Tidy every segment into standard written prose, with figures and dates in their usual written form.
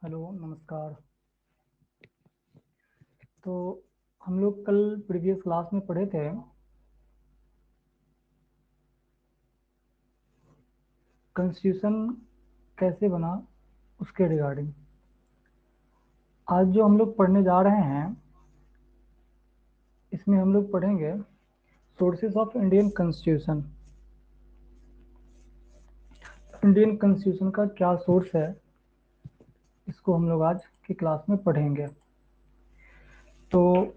Hello, नमस्कार। तो हम लोग कल प्रीवियस क्लास में पढ़े थे कॉन्स्टिट्यूशन कैसे बना उसके रिगार्डिंग। आज जो हम लोग पढ़ने जा रहे हैं इसमें हम लोग पढ़ेंगे sources of Indian constitution. Indian constitution का क्या सोर्स है, इसको हम लोग आज की क्लास में पढ़ेंगे। तो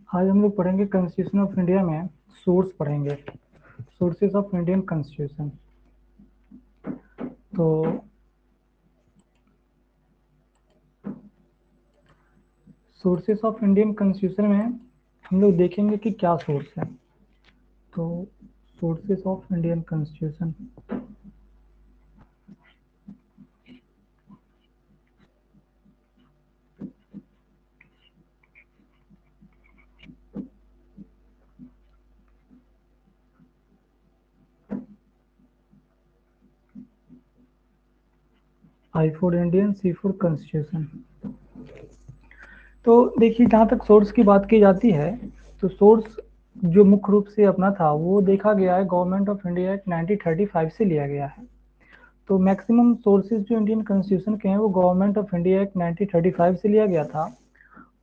आज हम लोग पढ़ेंगे कॉन्स्टिट्यूशन ऑफ इंडिया में सोर्स पढ़ेंगे, सोर्सेस ऑफ इंडियन कॉन्स्टिट्यूशन। तो सोर्सेस ऑफ इंडियन कॉन्स्टिट्यूशन में हम लोग देखेंगे कि क्या सोर्स है। तो sources of Indian constitution, I for Indian, C for constitution. तो देखिए, जहाँ तक सोर्स की बात की जाती है तो सोर्स जो मुख्य रूप से अपना था वो देखा गया है गवर्नमेंट ऑफ इंडिया एक्ट 1935 से लिया गया है। तो मैक्सिमम सोर्सेज जो इंडियन कॉन्स्टिट्यूशन के हैं वो गवर्नमेंट ऑफ इंडिया एक्ट 1935 से लिया गया था।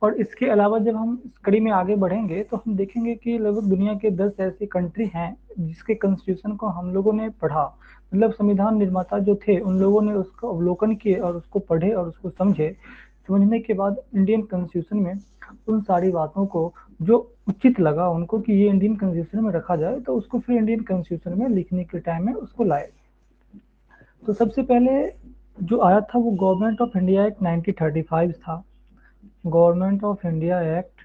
और इसके अलावा जब हम इस कड़ी में आगे बढ़ेंगे तो हम देखेंगे कि लगभग दुनिया के 10 ऐसी कंट्री हैं जिसके कॉन्स्टिट्यूशन को हम लोगों ने पढ़ा। मतलब संविधान निर्माता जो थे उन लोगों ने उसको अवलोकन किए और उसको पढ़े और उसको समझे। समझने के बाद इंडियन कॉन्स्टिट्यूशन में उन सारी बातों को जो उचित लगा उनको कि ये इंडियन कॉन्स्टिट्यूशन में रखा जाए, तो उसको फिर इंडियन कॉन्स्टिट्यूशन में लिखने के टाइम में उसको लाए। तो सबसे पहले जो आया था वो गवर्नमेंट ऑफ इंडिया एक्ट 1935 था। Government of India act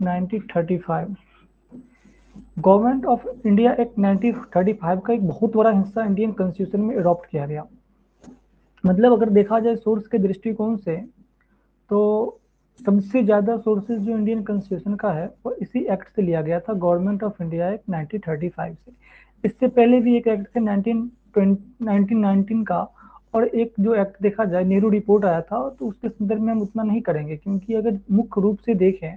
1935। Government of India act 1935 का एक बहुत बड़ा हिस्सा इंडियन कॉन्स्टिट्यूशन में अडॉप्ट किया गया। मतलब अगर देखा जाए सोर्स के दृष्टिकोण से तो सबसे ज्यादा सोर्सेज जो इंडियन कॉन्स्टिट्यूशन का है वो इसी एक्ट से लिया गया था, गवर्नमेंट ऑफ इंडिया एक्ट 1935 से। इससे पहले भी एक एक्ट थे 1919 का। और एक जो एक्ट देखा जाए नेहरू रिपोर्ट आया था, तो उसके संदर्भ में हम उतना नहीं करेंगे क्योंकि अगर मुख्य रूप से देखें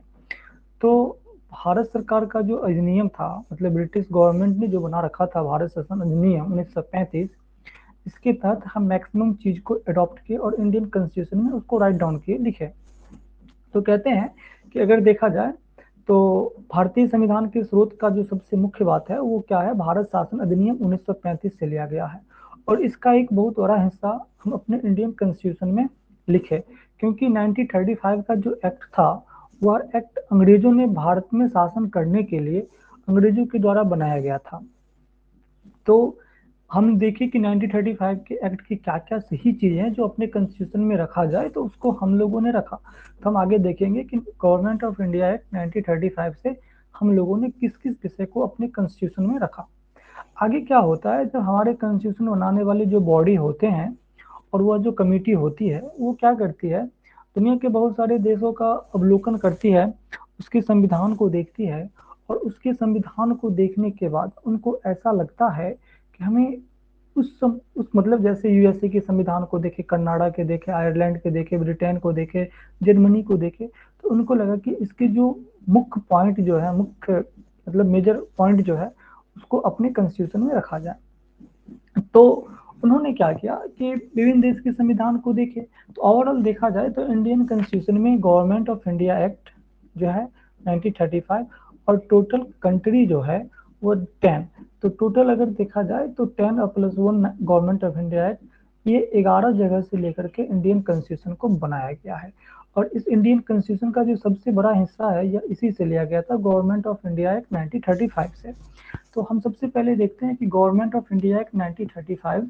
तो भारत सरकार का जो अधिनियम था, मतलब ब्रिटिश गवर्नमेंट ने जो बना रखा था भारत शासन अधिनियम 1935, इसके तहत हम मैक्सिमम चीज को अडॉप्ट किए और इंडियन कॉन्स्टिट्यूशन में उसको राइट डाउन किए, लिखे। तो कहते हैं कि अगर देखा जाए तो भारतीय संविधान के स्रोत का जो सबसे मुख्य बात है वो क्या है, भारत शासन अधिनियम 1935 से लिया गया है। और इसका एक बहुत बड़ा हिस्सा हम अपने इंडियन कॉन्स्टिट्यूशन में लिखे, क्योंकि 1935 का जो एक्ट था वह एक्ट अंग्रेजों ने भारत में शासन करने के लिए अंग्रेजों के द्वारा बनाया गया था। तो हम देखें कि 1935 के एक्ट की क्या क्या सही चीजें हैं जो अपने कॉन्स्टिट्यूशन में रखा जाए, तो उसको हम लोगों ने रखा। तो हम आगे देखेंगे कि गवर्नमेंट ऑफ इंडिया एक्ट 1935 से हम लोगों ने किस किस विषय को अपने कॉन्स्टिट्यूशन में रखा। आगे क्या होता है, जब हमारे कॉन्स्टिट्यूशन बनाने वाले जो बॉडी होते हैं और वह जो कमेटी होती है वो क्या करती है, दुनिया के बहुत सारे देशों का अवलोकन करती है, उसके संविधान को देखती है। और उसके संविधान को देखने के बाद उनको ऐसा लगता है कि हमें उस मतलब जैसे यूएसए के संविधान को देखे, कनाडा के देखे, आयरलैंड के देखे, ब्रिटेन को देखे, जर्मनी को देखे, तो उनको लगा कि इसके जो मुख्य पॉइंट जो है, मुख्य मतलब मेजर पॉइंट जो है उसको अपने कॉन्स्टिट्यूशन में रखा जाए। तो उन्होंने क्या किया कि विभिन्न देश के संविधान को देखे, तो ओवरऑल देखा जाए तो इंडियन कॉन्स्टिट्यूशन में गवर्नमेंट ऑफ इंडिया एक्ट जो है 1935 और टोटल कंट्री जो है वो 10। तो टोटल अगर देखा जाए तो 10 plus 1 government of India act ये 11 जगह से लेकर के इंडियन कॉन्स्टिट्यूशन को बनाया गया है। और इस इंडियन कॉन्स्टिट्यूशन का जो सबसे बड़ा हिस्सा है यह इसी से लिया गया था, गवर्नमेंट ऑफ इंडिया एक्ट 1935 से। तो हम सबसे पहले देखते हैं कि गवर्नमेंट ऑफ इंडिया एक्ट 1935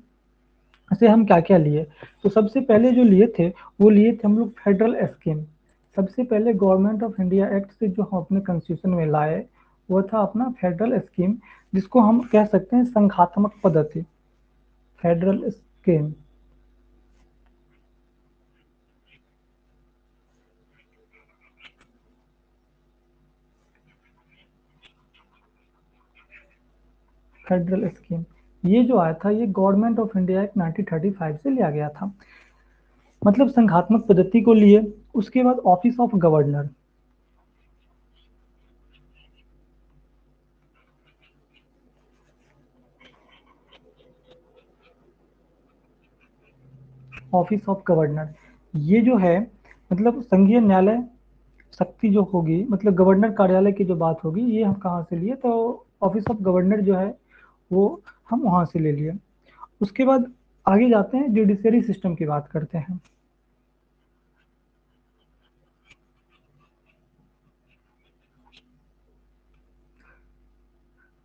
से हम क्या क्या लिए। तो सबसे पहले जो लिए थे वो लिए थे हम लोग फेडरल स्कीम। सबसे पहले गवर्नमेंट ऑफ इंडिया एक्ट से जो हम अपने कॉन्स्टिट्यूशन में लाए वो था अपना फेडरल स्कीम, जिसको हम कह सकते हैं संघात्मक पद्धति, फेडरल स्कीम। फेडरल स्कीम ये जो आया था ये गवर्नमेंट ऑफ इंडिया एक्ट 1935 से लिया गया था, मतलब संघात्मक पद्धति को लिए। उसके बाद office of governor, office of governor ये जो है मतलब संघीय न्यायालय शक्ति जो होगी, मतलब गवर्नर कार्यालय की जो बात होगी, ये हम कहाँ से लिए तो ऑफिस ऑफ गवर्नर जो है वो हम वहां से ले लिए। उसके बाद आगे जाते हैं, जुडिशरी सिस्टम की बात करते हैं।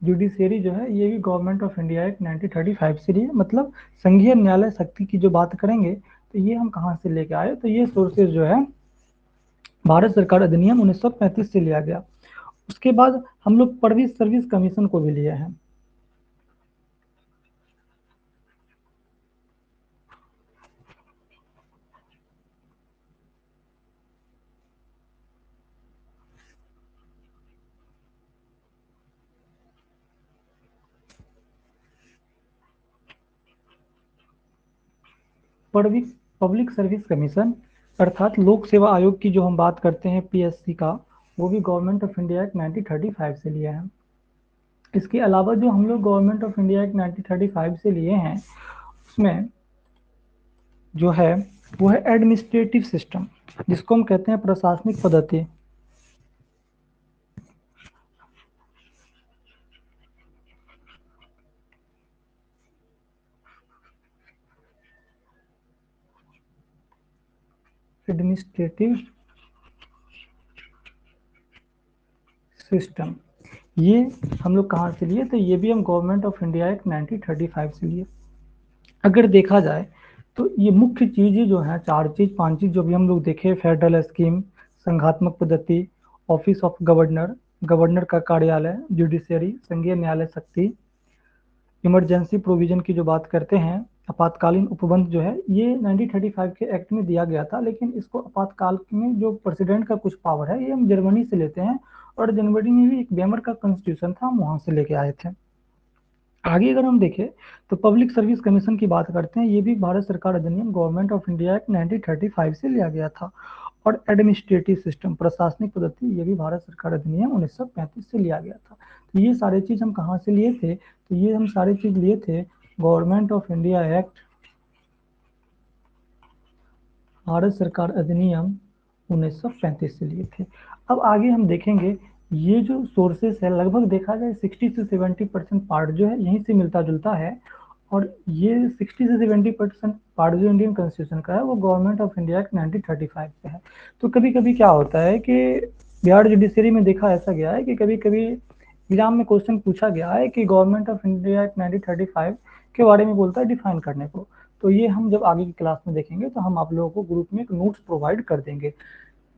जुडिशरी जो है ये भी गवर्नमेंट ऑफ इंडिया एक्ट 1935 से लिए, मतलब संघीय न्यायालय शक्ति की जो बात करेंगे तो ये हम कहाँ से लेके आए, तो ये सोर्सेज जो है भारत सरकार अधिनियम 1935 से लिया गया। उसके बाद हम लोग पब्लिक सर्विस कमीशन को भी लिए हैं। पब्लिक पब्लिक सर्विस कमीशन अर्थात लोक सेवा आयोग की जो हम बात करते हैं पीएससी का, वो भी गवर्नमेंट ऑफ इंडिया एक्ट 1935 से लिया है। इसके अलावा जो हम लोग गवर्नमेंट ऑफ इंडिया एक्ट 1935 से लिए हैं उसमें जो है वो है एडमिनिस्ट्रेटिव सिस्टम, जिसको हम कहते हैं प्रशासनिक पद्धति। एडमिनिस्ट्रेटिव सिस्टम ये हम लोग कहाँ से लिए, तो ये भी हम गवर्नमेंट ऑफ इंडिया एक्ट 1935 से लिए। अगर देखा जाए तो ये मुख्य चीजें जो है, चार चीज पांच चीज जो भी हम लोग देखे, फेडरल स्कीम, संघात्मक पद्धति, ऑफिस ऑफ गवर्नर, गवर्नर का कार्यालय, जुडिशरी, संघीय न्यायालय शक्ति, इमरजेंसी प्रोविजन की जो बात करते हैं, आपातकालीन उपबंध जो है ये 1935 के एक्ट में दिया गया था, लेकिन इसको आपातकाल में जो प्रेसिडेंट का कुछ पावर है ये हम जर्मनी से लेते हैं, और जर्मनी में भी एक वेमर का कॉन्स्टिट्यूशन था, हम वहां से लेके आए थे। आगे अगर हम देखें तो पब्लिक सर्विस कमीशन की बात करते हैं, ये भी भारत सरकार अधिनियम गवर्नमेंट ऑफ इंडिया एक्ट 1935 से लिया गया था। और एडमिनिस्ट्रेटिव सिस्टम प्रशासनिक पद्धति ये भी भारत सरकार अधिनियम 1935 से लिया गया था। तो ये सारे चीज हम कहाँ से लिए थे, तो ये हम सारे चीज लिए थे government of India act Bharat सरकार अधिनियम 1935 से लिए थे। अब आगे हम देखेंगे ये जो सोर्सेस है लगभग देखा जाए 60 से 70% पार्ट जो है यहीं से मिलता जुलता है। और ये 60 से 70% पार्ट जो इंडियन कॉन्स्टिट्यूशन का है वो गवर्नमेंट ऑफ इंडिया एक्ट 1935 से है। तो कभी कभी क्या होता है कि बिहार जुडिशरी में देखा ऐसा गया है कि कभी कभी एग्जाम में क्वेश्चन पूछा गया है कि गवर्नमेंट ऑफ इंडिया एक्ट 1935 के बारे में बोलता है डिफाइन करने को। तो ये हम जब आगे की क्लास में देखेंगे तो हम आप लोगों को ग्रुप में एक नोट्स प्रोवाइड कर देंगे।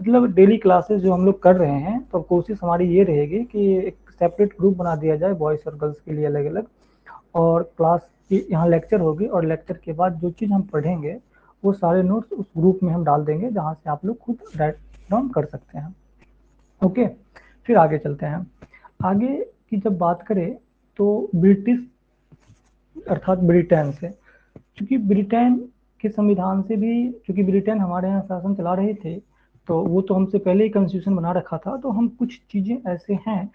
मतलब डेली क्लासेस जो हम लोग कर रहे हैं तो कोशिश हमारी ये रहेगी कि एक सेपरेट ग्रुप बना दिया जाए बॉयज़ और गर्ल्स के लिए अलग अलग, और क्लास की यहाँ लेक्चर होगी, और लेक्चर के बाद जो चीज़ हम पढ़ेंगे वो सारे नोट्स उस ग्रुप में हम डाल देंगे जहाँ से आप लोग खुद राइट डाउन कर सकते हैं। ओके, फिर आगे चलते हैं। आगे की जब बात करें तो ब्रिटिश अर्थात ब्रिटेन से, क्योंकि ब्रिटेन के संविधान से भी, क्योंकि ब्रिटेन हमारे यहाँ शासन चला रहे थे तो वो तो हमसे पहले ही कॉन्स्टिट्यूशन बना रखा था, तो हम कुछ चीज़ें ऐसे हैं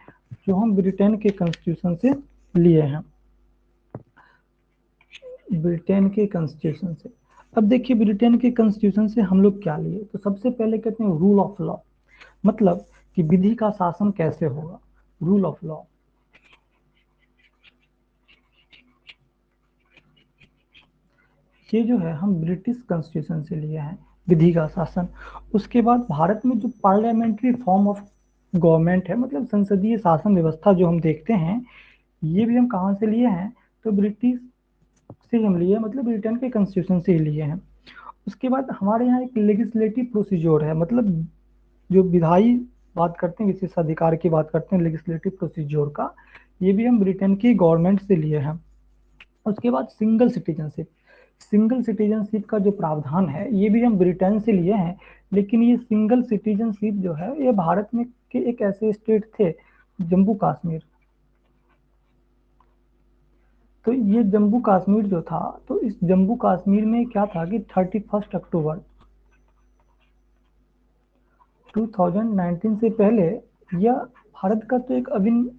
जो हम ब्रिटेन के कॉन्स्टिट्यूशन से लिए हैं ब्रिटेन के कॉन्स्टिट्यूशन से। अब देखिए ब्रिटेन के कॉन्स्टिट्यूशन से हम लोग क्या लिए, तो सबसे पहले कहते हैं रूल ऑफ लॉ, मतलब कि विधि का शासन कैसे होगा। रूल ऑफ लॉ, ये जो है हम ब्रिटिश कॉन्स्टिट्यूशन से लिए हैं विधि का शासन। उसके बाद भारत में जो पार्लियामेंट्री फॉर्म ऑफ गवर्नमेंट है, मतलब संसदीय शासन व्यवस्था जो हम देखते हैं, ये भी हम कहाँ से लिए हैं, तो ब्रिटिश से हम लिए, मतलब ब्रिटेन के कॉन्स्टिट्यूशन से ही लिए हैं। उसके बाद हमारे यहाँ एक लेजिस्लेटिव प्रोसीजर है, मतलब जो विधायी बात करते हैं, विशेषाधिकार की बात करते हैं लेजिस्लेटिव प्रोसीजर का, ये भी हम ब्रिटेन की गवर्नमेंट से लिए हैं। उसके बाद सिंगल सिटीजनशिप, सिंगल सिटीजनशिप का जो प्रावधान है ये भी हम ब्रिटेन से लिए हैं। लेकिन ये सिंगल सिटीजनशिप जो है ये भारत में के एक ऐसे स्टेट थे, जम्मू कश्मीर। तो ये जम्मू कश्मीर जो था, तो इस जम्मू कश्मीर में क्या था कि 31 अक्टूबर 2019 से पहले यह भारत का तो एक अभिन्न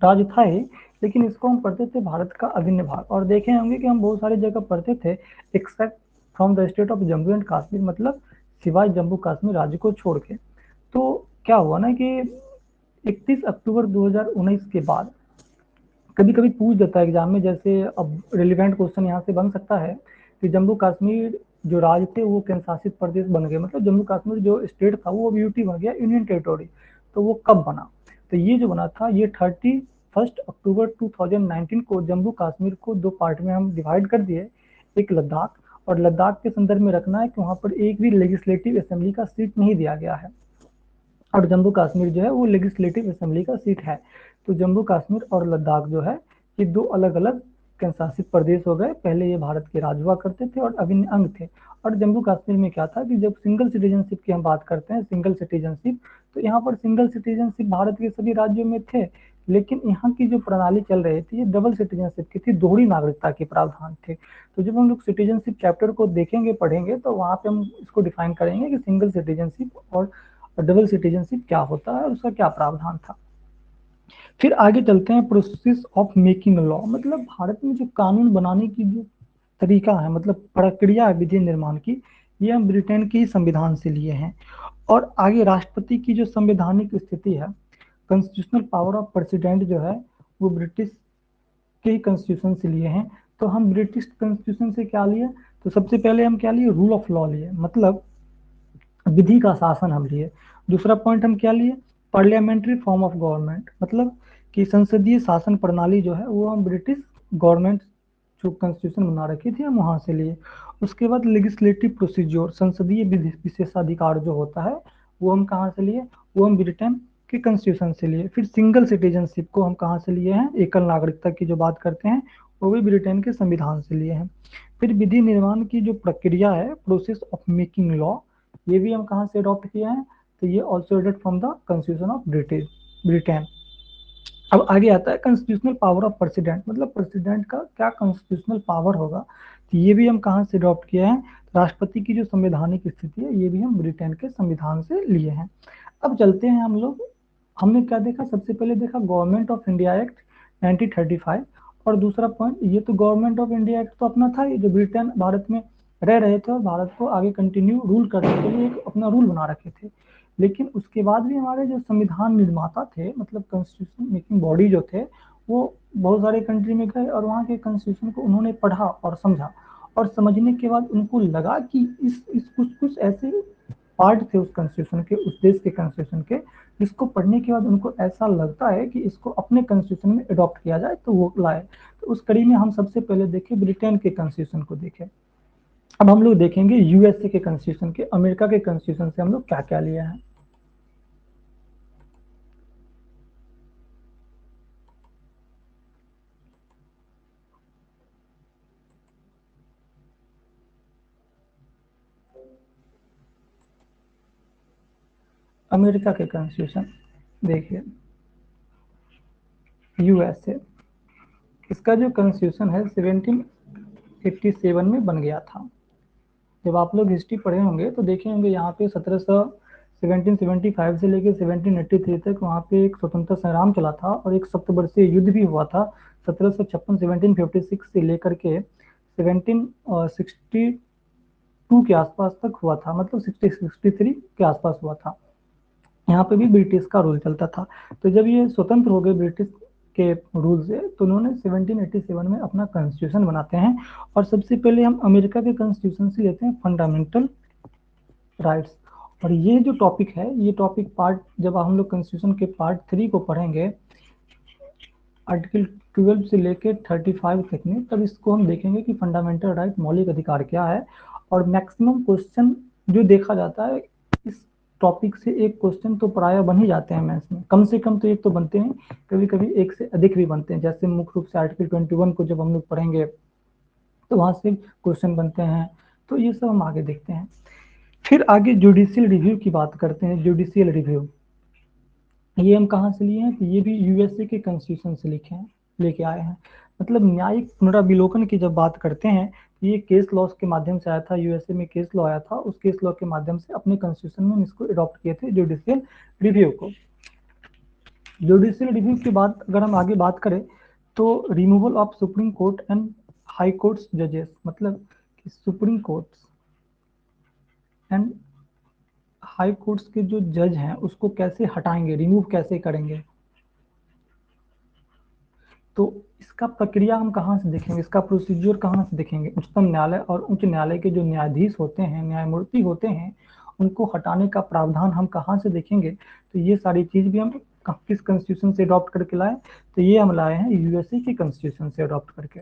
राज्य था ही, लेकिन इसको हम पढ़ते थे भारत का अभिन्न भाग। और देखे होंगे कि हम बहुत सारी जगह पढ़ते थे except from the state of Jammu and Kashmir, मतलब सिवाय जम्मू कश्मीर राज्य को छोड़ के। तो क्या हुआ ना कि 31 अक्टूबर 2019 के बाद कभी कभी पूछ देता है एग्जाम में, जैसे अब रिलेवेंट क्वेश्चन यहाँ से बन सकता है कि जम्मू कश्मीर जो राज्य थे वो केंद्र शासित प्रदेश बन गए, मतलब जम्मू कश्मीर जो स्टेट था वो अब यूटी बन गया, यूनियन टेरिटोरी। तो वो कब बना, तो ये जो बना था ये 31 अक्टूबर 2019 को जम्मू कश्मीर को दो पार्ट में हम डिवाइड कर दिए, एक लद्दाख, और लद्दाख के संदर्भ में रखना है कि वहां पर एक भी लेजिस्लेटिव असेंबली का सीट नहीं दिया गया है, और जम्मू कश्मीर जो है वो लेजिस्लेटिव असेंबली का सीट है। तो जम्मू कश्मीर और लद्दाख जो है ये दो अलग अलग केंद्र शासित प्रदेश हो गए, पहले ये भारत के राज्य हुआ करते थे और अभिन्न अंग थे। और जम्मू कश्मीर में क्या था कि जब सिंगल सिटीजनशिप की हम बात करते हैं, सिंगल सिटीजनशिप, तो यहाँ पर सिंगल सिटीजनशिप भारत के सभी राज्यों में थे, लेकिन यहाँ की जो प्रणाली चल रही थी ये डबल सिटीजनशिप की थी, दोहरी नागरिकता के प्रावधान थे। तो जब हम लोग सिटीजनशिप चैप्टर को देखेंगे पढ़ेंगे तो वहां पे हम इसको डिफाइन करेंगे कि सिंगल सिटीजनशिप और डबल सिटीजनशिप क्या होता है और उसका क्या प्रावधान था। फिर आगे चलते हैं प्रोसेस ऑफ मेकिंग लॉ, मतलब भारत में जो कानून बनाने की जो तरीका है, मतलब प्रक्रिया है विधि निर्माण की, ये हम ब्रिटेन के ही संविधान से लिए हैं। और आगे राष्ट्रपति की जो संवैधानिक स्थिति है, कॉन्स्टिट्यूशनल पावर ऑफ प्रेसिडेंट जो है वो ब्रिटिश के ही कॉन्स्टिट्यूशन से लिए हैं। तो हम ब्रिटिश कॉन्स्टिट्यूशन से क्या लिए, तो सबसे पहले हम क्या लिए, रूल ऑफ लॉ लिए, मतलब विधि का शासन हम लिए। दूसरा पॉइंट हम क्या लिए, पार्लियामेंट्री फॉर्म ऑफ गवर्नमेंट, मतलब कि संसदीय शासन प्रणाली जो है वो हम ब्रिटिश गवर्नमेंट जो कॉन्स्टिट्यूशन बना रखी थी हम वहां से लिए। उसके बाद लेजिस्लेटिव प्रोसीजर, संसदीय विशेषाधिकार जो होता है वो हम कहाँ से लिए, वो हम ब्रिटेन के कॉन्स्टिट्यूशन से लिए। फिर सिंगल सिटीजनशिप को हम कहाँ से लिए हैं, एकल नागरिकता की जो बात करते हैं वो भी ब्रिटेन के संविधान से लिए हैं। फिर विधि निर्माण की जो प्रक्रिया है, प्रोसेस ऑफ मेकिंग लॉ, ये भी हम कहाँ से अडॉप्ट किए हैं, तो ये also added from the constitution of British Britain. अब आगे आता है कॉन्स्टिट्यूशनल पावर ऑफ प्रेसिडेंट, मतलब प्रेसिडेंट का क्या कॉन्स्टिट्यूशनल पावर होगा, तो ये भी हम कहाँ से अडॉप्ट किए हैं, राष्ट्रपति की जो संवैधानिक स्थिति है ये भी हम ब्रिटेन के संविधान से लिए हैं। अब चलते हैं हम लोग, हमने क्या देखा, सबसे पहले देखा गवर्नमेंट ऑफ इंडिया एक्ट 1935, और दूसरा पॉइंट ये तो गवर्नमेंट ऑफ इंडिया एक्ट तो अपना था ये, जो ब्रिटेन भारत में रह रहे थे और भारत को आगे कंटिन्यू रूल करने के लिए एक अपना रूल बना रखे थे। लेकिन उसके बाद भी हमारे जो संविधान निर्माता थे, मतलब कॉन्स्टिट्यूशन मेकिंग बॉडी जो थे, वो बहुत सारे कंट्री में गए और वहाँ के कॉन्स्टिट्यूशन को उन्होंने पढ़ा और समझा, और समझने के बाद उनको लगा कि इस कुछ कुछ ऐसे पार्ट थे उस कॉन्स्टिट्यूशन के, उस देश के कॉन्स्टिट्यूशन के, जिसको पढ़ने के बाद उनको ऐसा लगता है कि इसको अपने कॉन्स्टिट्यूशन में अडॉप्ट किया जाए, तो वो लाए। तो उस कड़ी में हम सबसे पहले देखें ब्रिटेन के कॉन्स्टिट्यूशन को देखें। अब हम लोग देखेंगे यूएसए के कॉन्स्टिट्यूशन के, अमेरिका के कॉन्स्टिट्यूशन से हम लोग क्या क्या लिया है। अमेरिका के कॉन्स्टिट्यूशन देखिए, यूएसए, इसका जो कॉन्स्टिट्यूशन है 1787 में बन गया था। जब आप लोग हिस्ट्री पढ़े होंगे तो देखे होंगे यहाँ पे 17 1775 से लेकर 1783 तक वहाँ पे एक स्वतंत्रता संग्राम चला था और एक सप्तवर्षीय युद्ध भी हुआ था। 1756 1756 से लेकर के 1762 के आसपास तक हुआ था, मतलब 63 के आसपास हुआ था। यहाँ पे भी ब्रिटिश का रूल चलता था। तो जब ये स्वतंत्र हो गए ब्रिटिश के रूल से, तो उन्होंने 1787 में अपना कॉन्स्टिट्यूशन बनाते हैं। और सबसे पहले हम अमेरिका के कॉन्स्टिट्यूशन से लेते हैं फंडामेंटल राइट्स। और ये जो टॉपिक है, ये टॉपिक पार्ट जब हम लोग कॉन्स्टिट्यूशन के पार्ट 3 को पढ़ेंगे आर्टिकल 12 से लेके 35 तक में, तब इसको हम देखेंगे कि फंडामेंटल राइट मौलिक अधिकार क्या है। और मैक्सिमम क्वेश्चन जो देखा जाता है इस टॉपिक से, एक क्वेश्चन तो प्राय बन ही जाते हैं मैथ्स में, कम से कम तो एक तो बनते हैं, कभी कभी एक से अधिक भी बनते हैं। जैसे मुख्य रूप से आर्टिकल 21 को जब हम लोग पढ़ेंगे तो वहां से क्वेश्चन बनते हैं। तो ये सब हम आगे देखते हैं। फिर आगे जुडिशियल रिव्यू की बात करते हैं। जुडिशियल रिव्यू ये हम कहाँ से लिए हैं, तो ये भी यूएसए के कॉन्स्टिट्यूशन से लिखे हैं, लेके आए हैं। मतलब न्यायिक पुनराविलोकन की जब बात करते हैं, ये केस लॉ के माध्यम से आया था। यूएसए में केस लॉ आया था, उस केस लॉ के माध्यम से अपने कॉन्स्टिट्यूशन में इसको अडॉप्ट किए थे, जुडिशियल रिव्यू को। जुडिशियल रिव्यू की बात अगर हम आगे बात करें, तो removal of supreme court and high courts जजेस, मतलब supreme courts and high courts के जो जज हैं उसको कैसे हटाएंगे, रिमूव कैसे करेंगे। तो इसका प्रक्रिया हम कहाँ से देखेंगे, इसका प्रोसीजर कहाँ से देखेंगे। उच्चतम न्यायालय और उच्च न्यायालय के जो न्यायाधीश होते हैं, न्यायमूर्ति होते हैं, उनको हटाने का प्रावधान हम कहाँ से देखेंगे। तो ये सारी चीज भी हम किस कॉन्स्टिट्यूशन से अडॉप्ट करके लाए, तो ये हम लाए हैं यूएसए के कॉन्स्टिट्यूशन से अडॉप्ट करके।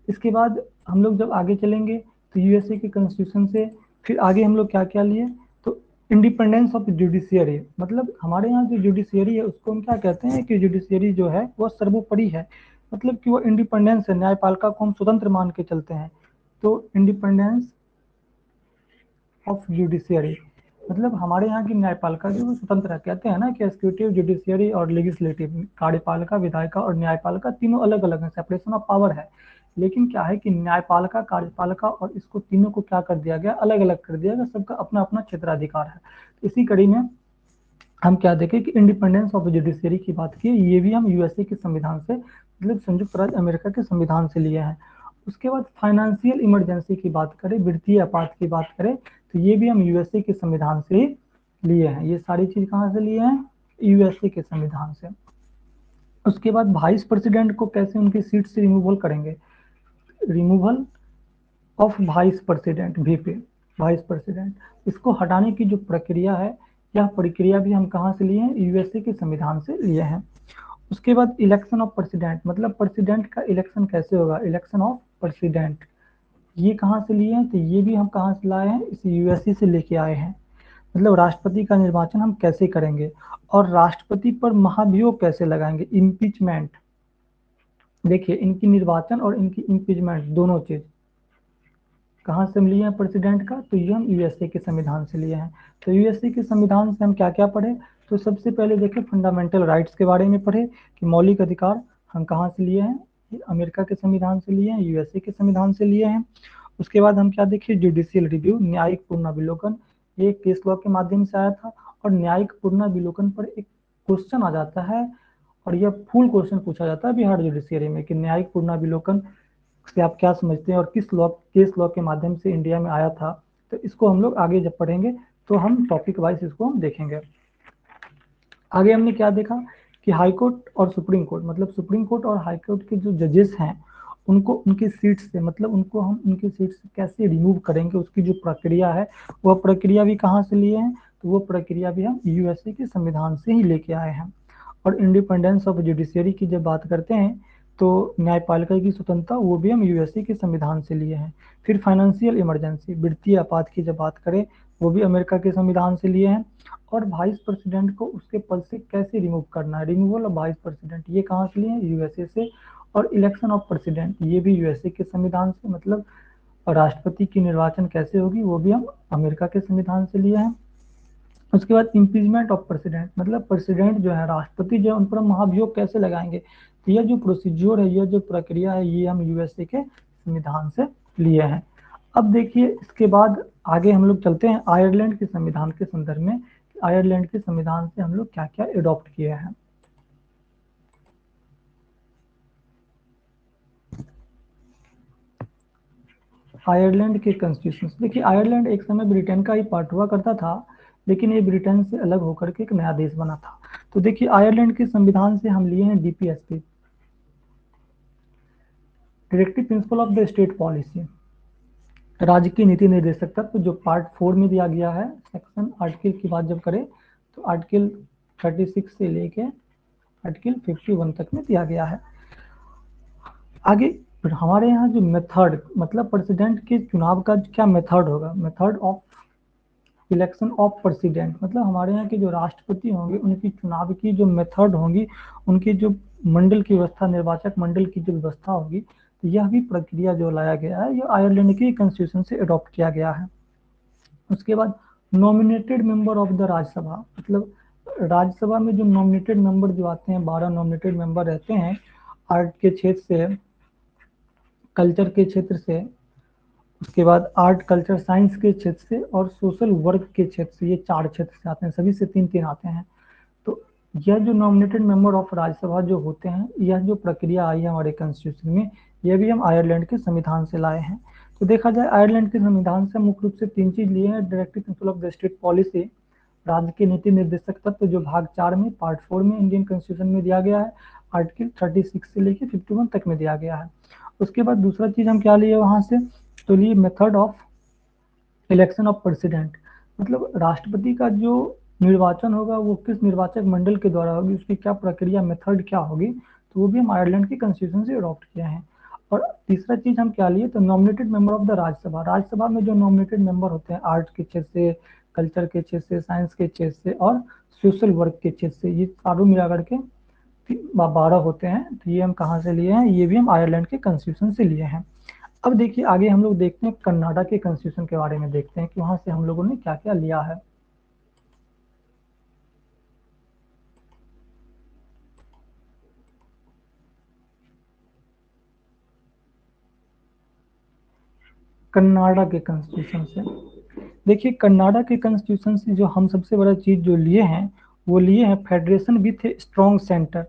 इसके बाद हम लोग जब आगे चलेंगे तो यूएसए के कॉन्स्टिट्यूशन से फिर आगे हम लोग क्या क्या लिए, तो इंडिपेंडेंस ऑफ जुडिशियरी, मतलब हमारे यहाँ जो जुडिशियरी है उसको हम क्या कहते हैं कि जुडिशियरी जो है वो सर्वोपरि है, मतलब कि वो इंडिपेंडेंस है, न्यायपालिका को हम स्वतंत्र मान के चलते हैं। तो इंडिपेंडेंस ऑफ जुडिशियरी मतलब हमारे यहाँ की न्यायपालिका जो है स्वतंत्र है। कहते हैं ना कि एग्जीक्यूटिव, जुडिशियरी और लेजिस्लेटिव, कार्यपालिका, विधायिका और न्यायपालिका तीनों अलग अलग है, सेपरेशन ऑफ पावर है। लेकिन क्या है कि न्यायपालिका, कार्यपालिका और इसको तीनों को क्या कर दिया गया, अलग अलग कर दिया गया, सबका अपना अपना क्षेत्राधिकार है। इसी कड़ी में हम क्या देखें कि इंडिपेंडेंस ऑफ जुडिशियरी की बात की, ये भी हम यूएसए के संविधान से, मतलब संयुक्त राज्य अमेरिका के संविधान से लिए हैं। उसके बाद फाइनेंशियल इमरजेंसी की बात करें, वित्तीय आपात की बात करें, तो ये भी हम यूएसए के संविधान से ही लिए हैं। ये सारी चीज कहाँ से लिए हैं, यूएसए के संविधान से। उसके बाद वाइस प्रेसिडेंट को कैसे उनकी सीट से रिमूवल करेंगे, removal of vice president, VP, vice president, इसको हटाने की जो प्रक्रिया है, यह प्रक्रिया भी हम कहाँ से लिए हैं, यूएसए के संविधान से लिए हैं। उसके बाद इलेक्शन ऑफ प्रेसिडेंट, मतलब प्रेसिडेंट का इलेक्शन कैसे होगा, इलेक्शन ऑफ प्रेसिडेंट, ये कहाँ से लिए हैं, तो ये भी हम कहाँ से लाए हैं, इस यूएसए से लेके आए हैं। मतलब राष्ट्रपति का निर्वाचन हम कैसे करेंगे और राष्ट्रपति पर महाभियोग कैसे लगाएंगे, इम्पीचमेंट। देखिए इनकी निर्वाचन और इनकी इम्पीचमेंट दोनों चीज कहाँ से लिए हैं प्रेसिडेंट का, तो ये हम यूएसए के संविधान से लिए हैं। तो यूएसए के संविधान से हम क्या क्या पढ़े, तो सबसे पहले देखें फंडामेंटल राइट्स के बारे में पढ़े कि मौलिक अधिकार हम कहाँ से लिए हैं, अमेरिका के संविधान से लिए हैं, यूएसए के संविधान से लिए हैं। उसके बाद हम क्या देखिए, जुडिशियल रिव्यू, न्यायिक पुनराविलोकन, ये केस लॉ के माध्यम से आया था। और न्यायिक पुनराविलोकन पर एक क्वेश्चन आ जाता है और यह फुल क्वेश्चन पूछा जाता है बिहार जुडिशियरी में कि न्यायिक पुनराविलोकन से आप क्या समझते हैं और किस लॉ, केस लॉ के माध्यम से इंडिया में आया था। तो इसको हम लोग आगे जब पढ़ेंगे तो हम टॉपिक वाइज इसको हम देखेंगे। आगे हमने क्या देखा कि हाई कोर्ट और सुप्रीम कोर्ट, मतलब सुप्रीम कोर्ट और हाई कोर्ट के जो जजेस हैं उनको उनकी सीट से, मतलब उनको हम उनकी सीट से कैसे रिमूव करेंगे, उसकी जो प्रक्रिया है वह प्रक्रिया भी कहाँ से लिए हैं, तो वो प्रक्रिया भी हम यूएसए के संविधान से ही लेके आए हैं। और इंडिपेंडेंस ऑफ जुडिशियरी की जब बात करते हैं तो न्यायपालिका की स्वतंत्रता, वो भी हम यूएसए के संविधान से लिए हैं। फिर फाइनेंशियल इमरजेंसी, वित्तीय आपात की जब बात करें, वो भी अमेरिका के संविधान से लिए हैं। और वाइस प्रेसिडेंट को उसके पद से कैसे रिमूव करना है, रिमूवल ऑफ वाइस प्रेसिडेंट, ये कहाँ से लिए हैं, यूएसए से। और इलेक्शन ऑफ प्रेसिडेंट, ये भी यूएसए के संविधान से, मतलब राष्ट्रपति की निर्वाचन कैसे होगी, वो भी हम अमेरिका के संविधान से लिए हैं। उसके बाद इम्पीचमेंट ऑफ प्रेसिडेंट, मतलब प्रेसिडेंट जो है, राष्ट्रपति जो है, उन पर महाभियोग कैसे लगाएंगे। तो यह जो प्रोसीज्योर है, यह जो प्रक्रिया है, ये हम यूएसए के संविधान से लिए हैं। अब देखिए इसके बाद आगे हम लोग चलते हैं आयरलैंड के संविधान के संदर्भ में। आयरलैंड के संविधान से हम लोग क्या क्या एडॉप्ट किए हैं। आयरलैंड के कॉन्स्टिट्यूशन, देखिए आयरलैंड एक समय ब्रिटेन का ही पार्ट हुआ करता था, लेकिन ये ब्रिटेन से अलग होकर के एक नया देश बना था। तो देखिए आयरलैंड के संविधान से हम लिए हैं DPSP, directive principle of the state policy, राज्य की नीति निर्देशक तत्व, जो पार्ट 4 में दिया गया है। सेक्शन आर्टिकल की बात जब करें तो आर्टिकल 36 से लेके आर्टिकल 51 तक में दिया गया है। आगे हमारे यहाँ जो मेथड, मतलब प्रेसिडेंट के चुनाव का क्या मेथड होगा, method of election of president, मतलब हमारे यहाँ के जो राष्ट्रपति होंगे उनकी चुनाव की जो मेथड होंगी, उनकी जो मंडल की व्यवस्था, निर्वाचक मंडल की जो व्यवस्था होगी, तो यह भी प्रक्रिया जो लाया गया है, यह आयरलैंड के कॉन्स्टिट्यूशन से अडॉप्ट किया गया है। उसके बाद nominated member of the Rajya Sabha, मतलब राज्यसभा में जो नॉमिनेटेड मेंबर जो आते हैं, 12 नॉमिनेटेड मेंबर रहते हैं, आर्ट के क्षेत्र से, कल्चर के क्षेत्र से, उसके बाद आर्ट कल्चर साइंस के क्षेत्र से और सोशल वर्क के क्षेत्र से, ये 4 क्षेत्र से आते हैं, सभी से 3-3 आते हैं। तो यह जो नॉमिनेटेड मेंबर ऑफ राज्यसभा जो होते हैं, यह जो प्रक्रिया आई है हमारे कॉन्स्टिट्यूशन में, यह भी हम आयरलैंड के संविधान से लाए हैं। तो देखा जाए आयरलैंड के संविधान से मुख्य रूप से 3 चीज लिए हैं। Directive principle of the state policy, राज्य के नीति निर्देशक तत्व, जो भाग 4 में पार्ट 4 में इंडियन कॉन्स्टिट्यूशन में दिया गया है, आर्टिकल 36 से लेकर 51 तक में दिया गया है। उसके बाद दूसरा चीज हम क्या लिए वहां से, तो लिए method of election of president, मतलब राष्ट्रपति का जो निर्वाचन होगा वो किस निर्वाचक मंडल के द्वारा होगी, उसकी क्या प्रक्रिया, मेथड क्या होगी, तो वो भी हम आयरलैंड के कॉन्स्टिट्यूशन से अडॉप्ट किया है। और तीसरा चीज हम क्या लिए, तो nominated member of the Rajya Sabha, Rajya Sabha में जो नॉमिनेटेड मेंबर होते हैं आर्ट के क्षेत्र से, कल्चर के क्षेत्र से, साइंस के क्षेत्र से और सोशल वर्क के क्षेत्र से, ये चारों मिला करके 12 होते हैं। तो ये हम कहाँ से लिए हैं, ये भी हम आयरलैंड के कॉन्स्टिट्यूशन से लिए हैं। अब देखिए आगे हम लोग देखते हैं कनाडा के कॉन्स्टिट्यूशन के बारे में, देखते हैं कि वहां से हम लोगों ने क्या क्या लिया है। कनाडा के कॉन्स्टिट्यूशन से, देखिए कनाडा के कॉन्स्टिट्यूशन से जो हम सबसे बड़ा चीज जो लिए हैं, वो लिए हैं federation with a strong centre,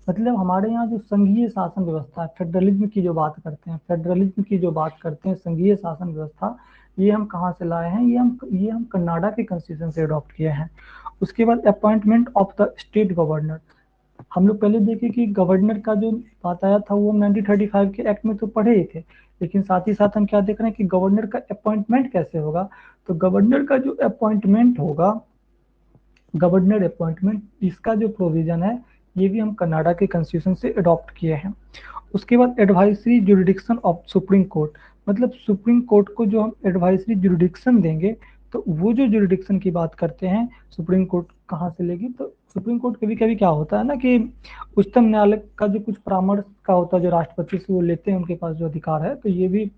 मतलब हमारे यहाँ जो संघीय शासन व्यवस्था है, फेडरलिज्म की जो बात करते हैं, फेडरलिज्म की जो बात करते हैं, संघीय शासन व्यवस्था, ये हम कहाँ से लाए हैं, ये हम कनाडा के कॉन्स्टिट्यूशन से अडॉप्ट किए हैं। उसके बाद appointment of the state governor, हम लोग पहले देखे कि गवर्नर का जो बात आया था वो 1935 के एक्ट में तो पढ़े ही थे, लेकिन साथ ही साथ हम क्या देख रहे हैं कि गवर्नर का अपॉइंटमेंट कैसे होगा। तो गवर्नर का जो अपॉइंटमेंट होगा, गवर्नर अपॉइंटमेंट, इसका जो प्रोविजन है, ये भी हम कनाडा के कॉन्स्टिट्यूशन से अडॉप्ट किए हैं। उसके बाद advisory jurisdiction of supreme court, मतलब सुप्रीम कोर्ट को जो हम एडवाइजरी जुरिडिक्शन देंगे, तो वो जो जुरिडिक्शन की बात करते हैं, सुप्रीम कोर्ट कहाँ से लेगी, तो सुप्रीम कोर्ट कभी कभी क्या होता है ना कि उच्चतम न्यायालय का जो कुछ परामर्श का होता है, जो राष्ट्रपति से वो लेते हैं, उनके पास जो अधिकार है, तो ये भी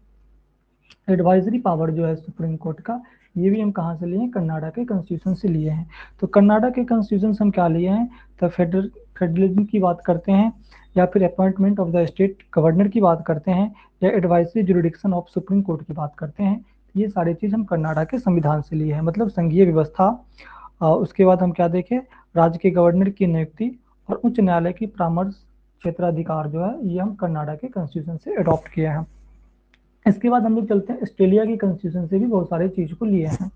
एडवाइजरी पावर जो है सुप्रीम कोर्ट का, ये भी हम कहाँ से लिए हैं, कनाडा के कॉन्स्टिट्यूशन से लिए हैं। तो कनाडा के कॉन्स्टिट्यूशन से हम क्या लिए हैं, तो फेडरलिज्म की बात करते हैं, या फिर appointment of the state governor की बात करते हैं, या advisory jurisdiction of supreme court की बात करते हैं, ये सारी चीज हम कनाडा के संविधान से लिए हैं, मतलब संघीय व्यवस्था। उसके बाद हम क्या देखें, राज्य के गवर्नर की नियुक्ति और उच्च न्यायालय की परामर्श क्षेत्राधिकार जो है, ये हम कनाडा के कॉन्स्टिट्यूशन से अडॉप्ट किए हैं। इसके बाद हम लोग चलते हैं ऑस्ट्रेलिया की कॉन्स्टिट्यूशन से भी बहुत सारे चीज को लिए हैं।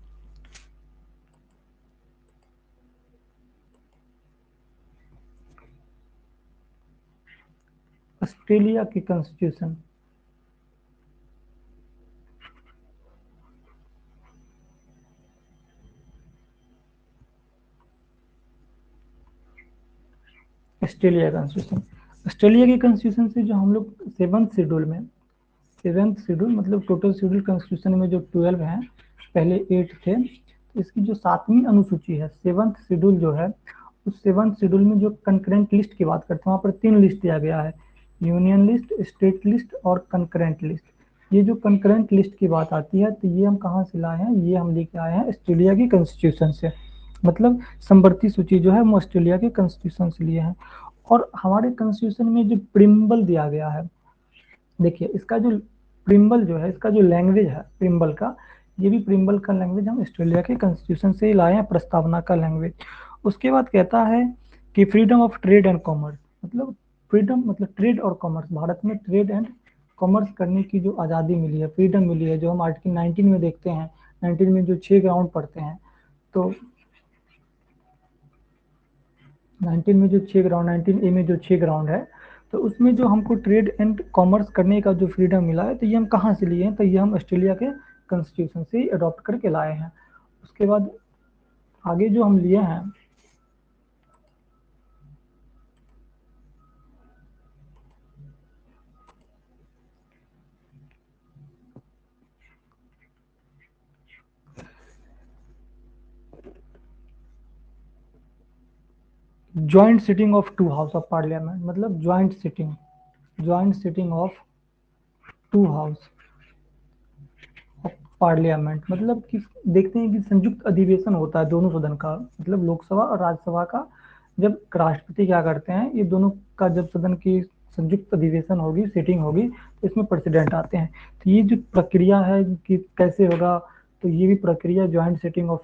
ऑस्ट्रेलिया की कॉन्स्टिट्यूशन, ऑस्ट्रेलिया कॉन्स्टिट्यूशन, ऑस्ट्रेलिया की कॉन्स्टिट्यूशन से जो हम लोग सेवंथ शेड्यूल में, सेवेंथ शेड्यूल मतलब टोटल शेड्यूल कॉन्स्टिट्यूशन में जो 12 हैं, पहले 8 थे, तो इसकी जो 7वीं अनुसूची है, सेवंथ शेड्यूल जो है, उस सेवंथ शेड्यूल में जो कंकरेंट लिस्ट की बात करते हैं, वहाँ पर 3 लिस्ट दिया गया है, यूनियन लिस्ट, स्टेट लिस्ट और कंकरेंट लिस्ट। ये जो कंकरेंट लिस्ट की बात आती है, तो ये हम कहाँ से लाए हैं, ये हम लेके आए हैं ऑस्ट्रेलिया की कॉन्स्टिट्यूशन से, मतलब समवर्ती सूची जो है हम ऑस्ट्रेलिया के कॉन्स्टिट्यूशन से लिए हैं। और हमारे कॉन्स्टिट्यूशन में जो प्रिम्बल दिया गया है, देखिए इसका जो प्रिम्बल जो है, इसका जो लैंग्वेज है प्रिम्बल का, ये भी प्रिम्बल का लैंग्वेज हम ऑस्ट्रेलिया के कॉन्स्टिट्यूशन से ही लाए हैं, प्रस्तावना का लैंग्वेज। उसके बाद कहता है कि freedom of trade and commerce, मतलब फ्रीडम मतलब ट्रेड और कॉमर्स, भारत में ट्रेड एंड कॉमर्स करने की जो आज़ादी मिली है, फ्रीडम मिली है, जो हम आर्टिकल 19 में देखते हैं, 19 में जो 6 ग्राउंड पढ़ते हैं, तो 19 में जो 6 ग्राउंड, 19 ए में जो 6 ग्राउंड है, तो उसमें जो हमको ट्रेड एंड कॉमर्स करने का जो फ्रीडम मिला है, तो ये हम कहाँ से लिए हैं, तो ये हम ऑस्ट्रेलिया के कॉन्स्टिट्यूशन से अडॉप्ट करके लाए हैं। उसके बाद आगे जो हम लिए हैं, joint sitting of two house of parliament, मतलब joint sitting of two house of parliament, मतलब कि देखते हैं कि संयुक्त अधिवेशन होता है दोनों सदन का, मतलब लोकसभा और राज्यसभा का। जब राष्ट्रपति क्या करते हैं, ये दोनों का जब सदन की संयुक्त अधिवेशन होगी, सीटिंग होगी, तो इसमें प्रेसिडेंट आते हैं। तो ये जो प्रक्रिया है कि कैसे होगा, तो ये भी प्रक्रिया joint sitting of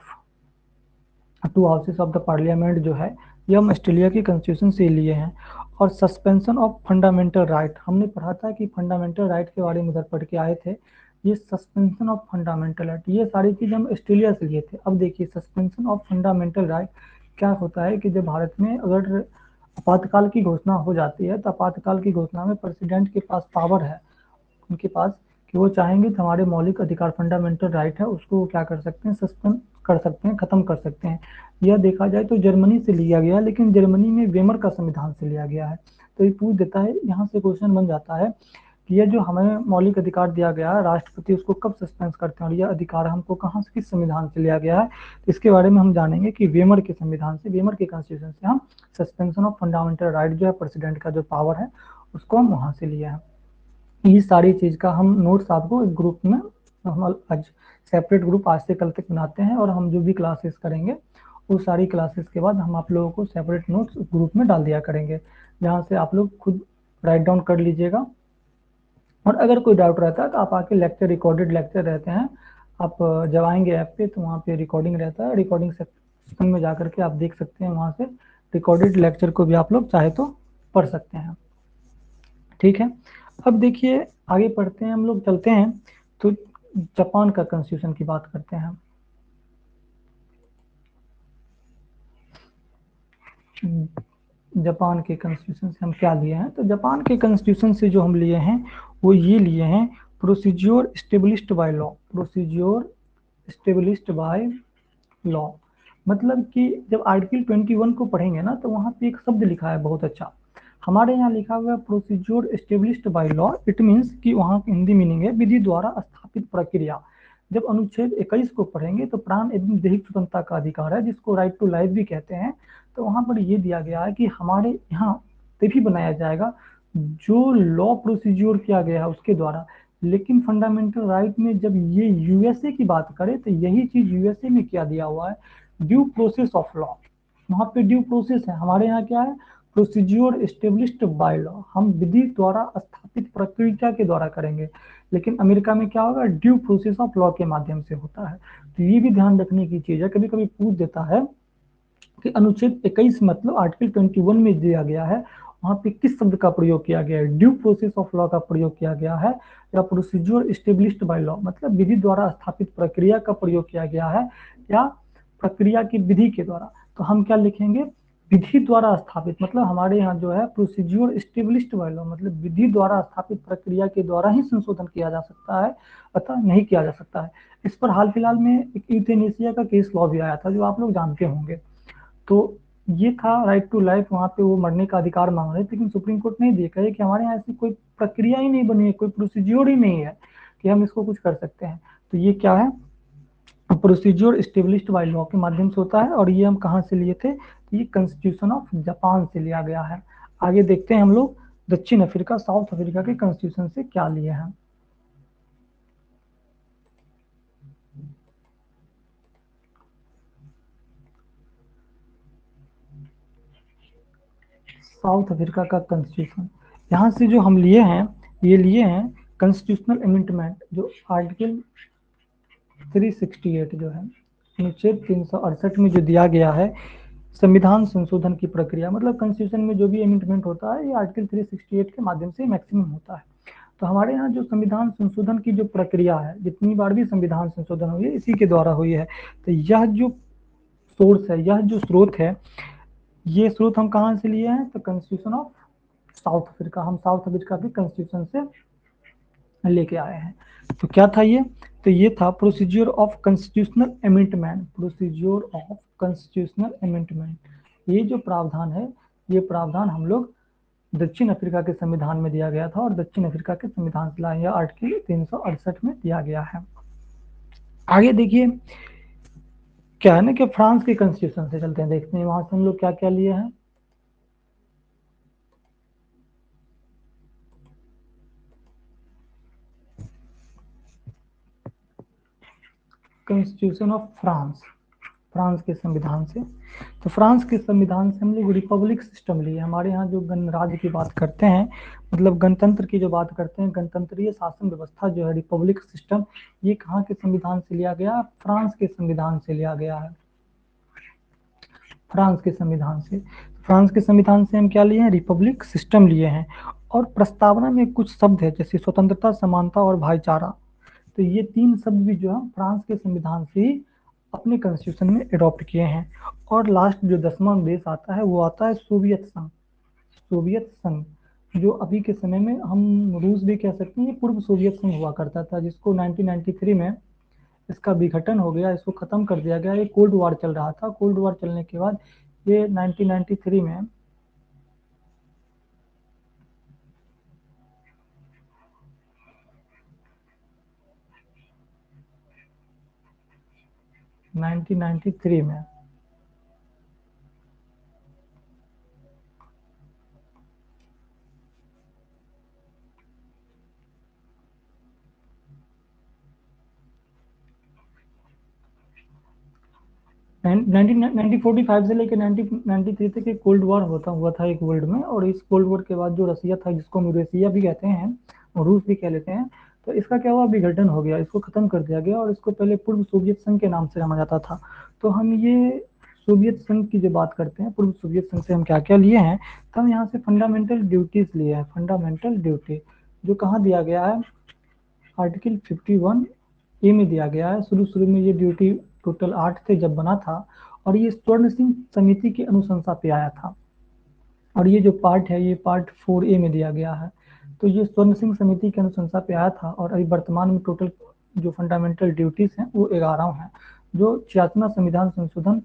to houses of the parliament जो है, ये हम ऑस्ट्रेलिया के कॉन्स्टिट्यूशन से लिए हैं। और सस्पेंशन ऑफ फंडामेंटल राइट, हमने पढ़ा था कि फंडामेंटल राइट के बारे में उधर पढ़ के आए थे। ये सस्पेंशन ऑफ फंडामेंटल राइट, ये सारी चीज़ हम ऑस्ट्रेलिया से लिए थे। अब देखिए सस्पेंशन ऑफ फंडामेंटल राइट क्या होता है कि जब भारत में अगर आपातकाल की घोषणा हो जाती है, तो आपातकाल की घोषणा में प्रेसिडेंट के पास पावर है, उनके पास, कि वो चाहेंगे तो हमारे मौलिक अधिकार फंडामेंटल राइट है उसको क्या कर सकते हैं, सस्पेंड कर सकते हैं, खत्म कर सकते हैं। यह देखा जाए तो जर्मनी से लिया गया, लेकिन जर्मनी में वेमर का संविधान से लिया गया है। तो ये पूछ देता है, यहाँ से क्वेश्चन बन जाता है कि यह जो हमें मौलिक अधिकार दिया गया है, राष्ट्रपति उसको कब सस्पेंड करते हैं, और यह अधिकार हमको कहाँ से, किस संविधान से लिया गया है, तो इसके बारे में हम जानेंगे कि वेमर के संविधान से, वेमर के कॉन्स्टिट्यूशन से हम सस्पेंशन ऑफ फंडामेंटल राइट जो है, प्रेसिडेंट का जो पावर है, उसको हम वहां से लिया है। ये सारी चीज़ का हम नोट्स आपको एक ग्रुप में, हम आज सेपरेट ग्रुप आज से कल तक बनाते हैं, और हम जो भी क्लासेस करेंगे उस सारी क्लासेस के बाद हम आप लोगों को सेपरेट नोट्स ग्रुप में डाल दिया करेंगे, जहाँ से आप लोग खुद राइट डाउन कर लीजिएगा। और अगर कोई डाउट रहता है तो आप आके लेक्चर, रिकॉर्डेड लेक्चर रहते हैं, आप जब आएंगे ऐप पे तो वहाँ पे रिकॉर्डिंग रहता है, रिकॉर्डिंग सेक्शन में जाकर के आप देख सकते हैं, वहाँ से रिकॉर्डेड लेक्चर को भी आप लोग चाहे तो पढ़ सकते हैं। ठीक है, अब देखिए आगे पढ़ते हैं, हम लोग चलते हैं, तो जापान का कॉन्स्टिट्यूशन की बात करते हैं। जापान के कॉन्स्टिट्यूशन से हम क्या लिए हैं, तो जापान के कॉन्स्टिट्यूशन से जो हम लिए हैं वो ये लिए हैं, procedure established by law, procedure established by law, मतलब कि जब आर्टिकल 21 को पढ़ेंगे ना, तो वहां पे एक शब्द लिखा है बहुत अच्छा, हमारे यहाँ लिखा हुआ है procedure established by law, it means कि वहाँ की हिंदी मीनिंग है विधि द्वारा स्थापित प्रक्रिया। जब अनुच्छेद 21 को पढ़ेंगे तो प्राण एवं दैहिक स्वतंत्रता का अधिकार है, जिसको राइट टू लाइफ भी कहते हैं, तो वहां पर ये दिया गया है कि हमारे यहाँ तभी बनाया जाएगा जो लॉ प्रोसीज्योर किया गया है उसके द्वारा। लेकिन फंडामेंटल राइट में जब ये यूएसए की बात करें, तो यही चीज यूएसए में क्या दिया हुआ है, ड्यू प्रोसेस ऑफ लॉ, वहां पे ड्यू प्रोसेस है, हमारे यहाँ क्या है, प्रोसीज्योर एस्टेब्लिश्ड बाय लॉ, हम विधि द्वारा स्थापित प्रक्रिया के द्वारा करेंगे। लेकिन अमेरिका में क्या होगा, ड्यू प्रोसेस ऑफ लॉ के माध्यम से होता है। तो ये भी ध्यान रखने की चीज है, कभी कभी पूछ देता है कि अनुच्छेद 21 मतलब आर्टिकल 21 में दिया गया है, वहां पे किस शब्द का प्रयोग किया गया है, ड्यू प्रोसेस ऑफ लॉ का प्रयोग किया गया है, या प्रोसीज्योर एस्टेब्लिश्ड बाय लॉ मतलब विधि द्वारा स्थापित प्रक्रिया का प्रयोग किया गया है, या प्रक्रिया की विधि के द्वारा। तो हम क्या लिखेंगे, विधि द्वारा स्थापित, मतलब हमारे यहाँ जो है प्रोसीज्योर एस्टेब्लिश्ड बाय लॉ मतलब विधि द्वारा स्थापित प्रक्रिया के द्वारा ही संशोधन किया जा सकता है, अतः नहीं किया जा सकता है। इस पर हाल फिलहाल में एक यूथेनेशिया का केस लॉ भी आया था, जो आप लोग जानते होंगे। तो ये था राइट टू लाइफ, वहां पे वो मरने का अधिकार मांग रहे थे, लेकिन सुप्रीम कोर्ट ने देखा है कि हमारे यहाँ ऐसी कोई प्रक्रिया ही नहीं बनी है, कोई प्रोसीज्योर ही नहीं है कि हम इसको कुछ कर सकते हैं। तो ये क्या है, प्रोसीज्योर स्टेब्लिश्ड बाय लॉ के माध्यम से होता है, और ये हम कहाँ से लिए थे, ये कॉन्स्टिट्यूशन ऑफ जापान से लिया गया है। आगे देखते हैं हम लोग दक्षिण अफ्रीका, साउथ अफ्रीका के कॉन्स्टिट्यूशन से क्या लिए हैं। साउथ अफ्रीका का कॉन्स्टिट्यूशन, यहाँ से जो हम लिए हैं, ये लिए हैं कॉन्स्टिट्यूशनल अमेंडमेंट जो आर्टिकल 368 जो है अनुच्छेद 368 में जो दिया गया है संविधान संशोधन की प्रक्रिया, मतलब कॉन्स्टिट्यूशन में जो भी अमेंडमेंट होता है ये आर्टिकल 368 के माध्यम से मैक्सिमम होता है। तो हमारे यहाँ जो संविधान संशोधन की जो प्रक्रिया है, जितनी बार भी संविधान संशोधन हुई है इसी के द्वारा हुई है। तो यह जो सोर्स है, यह जो स्रोत है, ये स्रोत हम कहाँ से लिए हैं? तो कॉन्स्टिट्यूशन ऑफ साउथ अफ्रीका, हम साउथ अफ्रीका के कॉन्स्टिट्यूशन से लेके आए हैं। तो क्या था ये? तो ये था procedure of constitutional amendment, procedure of constitutional amendment. ये जो प्रावधान है, ये प्रावधान हम लोग दक्षिण अफ्रीका के संविधान में दिया गया था और दक्षिण अफ्रीका के संविधान से लाया, आर्टिकल 368 में दिया गया है। आगे देखिए क्या है ना कि फ्रांस के कॉन्स्टिट्यूशन से चलते हैं, देखते हैं वहां से हम लोग क्या क्या लिए हैं। कॉन्स्टिट्यूशन ऑफ फ्रांस, फ्रांस के संविधान से। तो फ्रांस के संविधान से हम लोग रिपब्लिक सिस्टम लिए। हमारे यहाँ जो गणराज्य की बात करते हैं, मतलब गणतंत्र की जो बात करते हैं, गणतंत्रीय शासन व्यवस्था जो है रिपब्लिक सिस्टम, ये कहाँ के संविधान से लिया गया? फ्रांस के संविधान से लिया गया है, फ्रांस के संविधान से। फ्रांस के संविधान से हम क्या लिए हैं? रिपब्लिक सिस्टम लिए हैं। और प्रस्तावना में कुछ शब्द है जैसे स्वतंत्रता, समानता और भाईचारा, तो ये तीन शब्द भी जो है फ्रांस के संविधान से ही अपने कॉन्स्टिट्यूशन में अडॉप्ट किए हैं। और लास्ट जो 10वां देश आता है वो आता है सोवियत संघ। सोवियत संघ जो अभी के समय में हम रूस भी कह सकते हैं, ये पूर्व सोवियत संघ हुआ करता था, जिसको 1993 में इसका विघटन हो गया, इसको खत्म कर दिया गया। ये कोल्ड वॉर चल रहा था, कोल्ड वॉर चलने के बाद ये 1993 में 1993 में 1945 से लेकर 1993 तक एक कोल्ड वॉर होता हुआ था एक वर्ल्ड में। और इस कोल्ड वॉर के बाद जो रसिया था, जिसको हम यूरेशिया भी कहते हैं और रूस भी कह लेते हैं, तो इसका क्या हुआ? विघटन हो गया, इसको खत्म कर दिया गया और इसको पहले पूर्व सोवियत संघ के नाम से जाना जाता था। तो हम ये सोवियत संघ की जो बात करते हैं, पूर्व सोवियत संघ से हम क्या क्या लिए हैं? तो हम यहाँ से फंडामेंटल ड्यूटीज लिए हैं। फंडामेंटल ड्यूटी जो कहाँ दिया गया है? आर्टिकल 51A में दिया गया है। शुरू शुरू में ये ड्यूटी टोटल 8 थे जब बना था, और ये स्वर्ण सिंह समिति की अनुशंसा पे आया था। और ये जो पार्ट है, ये पार्ट 4A में दिया गया है। तो ये स्वर्ण सिंह समिति की अनुशंसा पे आया था। और अभी वर्तमान में टोटल जो फंडामेंटल ड्यूटीज हैं वो 11 हैं, जो 86वां संविधान संशोधन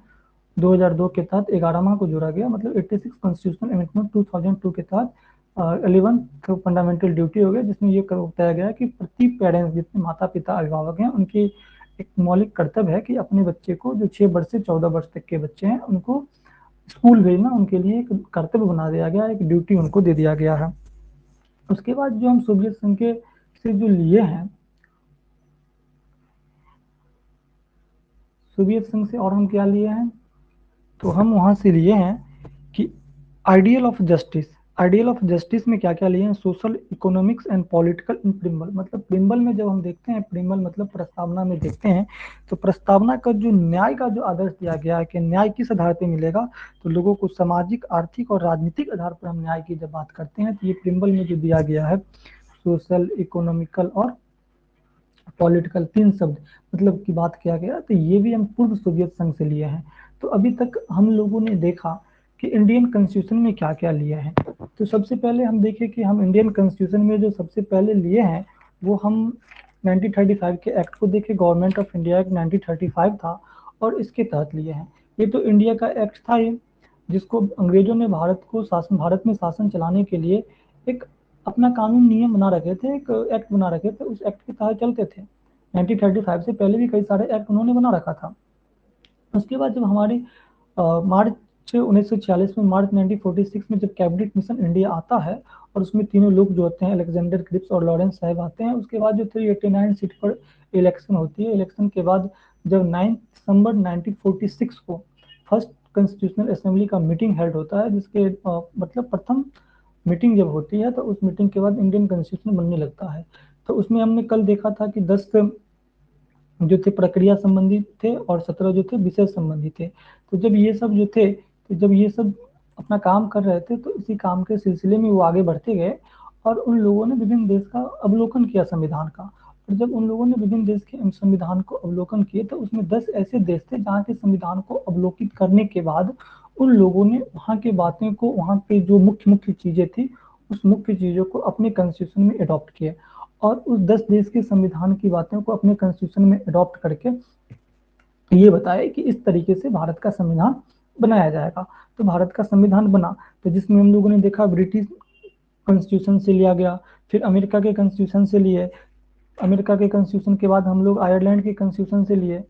2002 के तहत 11वां को जोड़ा गया, मतलब 86 कॉन्स्टिट्यूशनल अमेंडमेंट 2002 के तहत 11 फंडामेंटल ड्यूटी हो गया, जिसमें ये बताया गया कि प्रति पेरेंट्स, जितने माता पिता अभिभावक हैं, उनकी एक मौलिक कर्तव्य है कि अपने बच्चे को, जो 6 वर्ष से 14 वर्ष तक के बच्चे हैं, उनको स्कूल भेजना उनके लिए एक कर्तव्य बना दिया गया, एक ड्यूटी उनको दे दिया गया है। उसके बाद जो हम सोवियत संघ के से जो लिए हैं, सोवियत संघ से और हम क्या लिए हैं? तो हम वहां से लिए हैं कि ideal of justice. Ideal of justice में क्या क्या लिए हैं? Social, economics and political in preamble. मतलब प्रिम्बल में जब हम देखते हैं, प्रिम्बल मतलब प्रस्तावना में देखते हैं, तो प्रस्तावना का जो न्याय का जो आदर्श दिया गया है कि न्याय किस आधार पर मिलेगा, तो लोगों को सामाजिक, आर्थिक और राजनीतिक आधार पर हम न्याय की जब बात करते हैं, तो ये प्रिम्बल में जो दिया गया है सोशल, इकोनॉमिकल और पॉलिटिकल, 3 शब्द मतलब की बात किया गया, तो ये भी हम पूर्व सोवियत संघ से लिए हैं। तो अभी तक हम लोगों ने देखा कि इंडियन कॉन्स्टिट्यूशन में क्या क्या लिया है। तो सबसे पहले हम देखें कि हम इंडियन कॉन्स्टिट्यूशन में जो सबसे पहले लिए हैं वो हम 1935 के एक्ट को देखें। गवर्नमेंट ऑफ इंडिया एक्ट 1935 था और इसके तहत लिए हैं। ये तो इंडिया का एक्ट था ये, जिसको अंग्रेजों ने भारत में शासन चलाने के लिए एक अपना कानून नियम बना रखे थे, एक एक्ट बना रखे थे, उस एक्ट के तहत चलते थे। 1935 से पहले भी कई सारे एक्ट उन्होंने बना रखा था। उसके बाद जब हमारी मार्च 1946 में, मार्च 1946 में जब कैबिनेट मिशन इंडिया आता है और उसमें तीनों लोग जो होते हैं, अलेक्जेंडर क्रिप्स और लॉरेंस साहब आते हैं। उसके बाद जो 389 सीट पर इलेक्शन होती है, इलेक्शन के बाद जब 9 दिसंबर 1946 को फर्स्ट कॉन्स्टिट्यूशनल असेंबली का मीटिंग हेल्ड होता है, जिसके मतलब प्रथम मीटिंग जब होती है, तो उस मीटिंग के बाद इंडियन कॉन्स्टिट्यूशन बनने लगता है। तो उसमें हमने कल देखा था कि 10 जो थे प्रक्रिया संबंधी थे और 17 जो थे विषय संबंधी थे। तो जब ये सब जो थे, तो जब ये सब अपना काम कर रहे थे, तो इसी काम के सिलसिले में वो आगे बढ़ते गए और उन लोगों ने विभिन्न देश का अवलोकन किया संविधान का। और जब उन लोगों ने विभिन्न देश के संविधान को अवलोकन किए, तो उसमें 10 ऐसे देश थे जहाँ के संविधान को अवलोकित करने के बाद उन लोगों ने वहाँ की बातें को, वहाँ पे जो मुख्य मुख्य चीजें थी, उस मुख्य चीजों को अपने कॉन्स्टिट्यूशन में अडॉप्ट किया और उस 10 देश के संविधान की बातों को अपने कॉन्स्टिट्यूशन में अडॉप्ट करके ये बताया कि इस तरीके से भारत का संविधान बनाया जाएगा। तो भारत का संविधान बना, तो जिसमें हम लोगों ने देखा ब्रिटिश कॉन्स्टिट्यूशन से लिया गया, फिर अमेरिका के कॉन्स्टिट्यूशन से लिए, अमेरिका के कॉन्स्टिट्यूशन के बाद हम लोग आयरलैंड के कॉन्स्टिट्यूशन से लिए,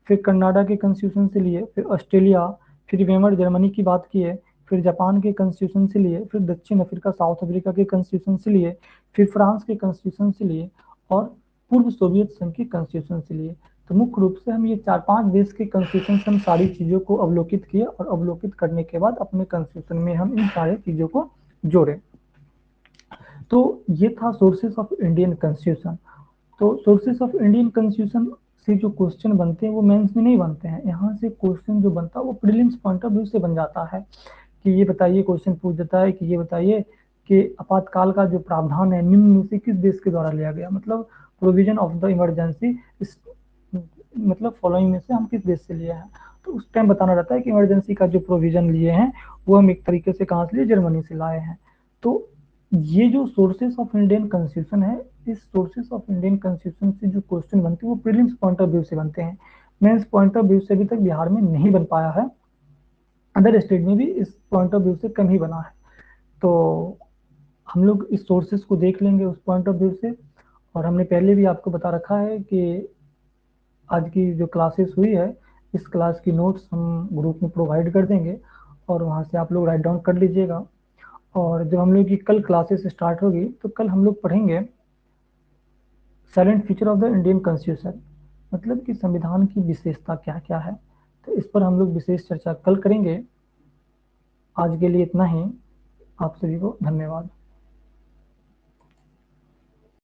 फिर कनाडा के कॉन्स्टिट्यूशन से लिए, फिर ऑस्ट्रेलिया, फिर वेमर जर्मनी की बात की है, फिर जापान के कॉन्स्टिट्यूशन से लिए, फिर दक्षिण अफ्रीका साउथ अफ्रीका के कॉन्स्टिट्यूशन से लिए, फिर फ्रांस के कॉन्स्टिट्यूशन से लिए और पूर्व सोवियत संघ के कॉन्स्टिट्यूशन से लिए। तो मुख्य रूप से हम ये 4-5 देश के कॉन्स्टिट्यूशन से हम सारी चीज़ों को अवलोकित किए और अवलोकित करने के बाद अपने कॉन्स्टिट्यूशन में हम इन सारी चीज़ों को जोड़े। तो ये था सोर्सेस ऑफ इंडियन कॉन्स्टिट्यूशन। तो सोर्सेस ऑफ इंडियन कॉन्स्टिट्यूशन से जो क्वेश्चन बनते हैं वो मेंस में नहीं बनते हैं। यहाँ से क्वेश्चन जो बनता है वो प्रीलिम्स पॉइंट ऑफ व्यू से बन जाता है कि ये बताइए, क्वेश्चन पूछ देता है कि ये बताइए कि आपातकाल का जो प्रावधान है निम्न में से किस देश के द्वारा लिया गया, मतलब प्रोविजन ऑफ द इमरजेंसी, इस मतलब फॉलोइंग में से हम किस देश से लिए हैं। तो उस टाइम बताना रहता है कि इमरजेंसी का जो प्रोविजन लिए हैं वो हम एक तरीके से कहाँ से लिए, जर्मनी से लाए हैं। तो ये जो सोर्सेस ऑफ इंडियन कॉन्स्टिट्यूशन है, इस सोर्सेस ऑफ इंडियन कॉन्स्टिट्यूशन से जो क्वेश्चन बनते हैं वो प्रीलिम्स पॉइंट ऑफ व्यू से बनते हैं। मेंस पॉइंट ऑफ व्यू से अभी तक बिहार में नहीं बन पाया है, अदर स्टेट में भी इस पॉइंट ऑफ व्यू से कम ही बना है। तो हम लोग इस सोर्सेस को देख लेंगे उस पॉइंट ऑफ व्यू से। और हमने पहले भी आपको बता रखा है कि आज की जो क्लासेस हुई है, इस क्लास की नोट्स हम ग्रुप में प्रोवाइड कर देंगे और वहाँ से आप लोग राइट डाउन कर लीजिएगा। और जब हम लोग की कल क्लासेस स्टार्ट होगी तो कल हम लोग पढ़ेंगे silent feature of the Indian constitution, मतलब कि संविधान की विशेषता क्या क्या है। तो इस पर हम लोग विशेष चर्चा कल करेंगे। आज के लिए इतना ही। आप सभी को धन्यवाद।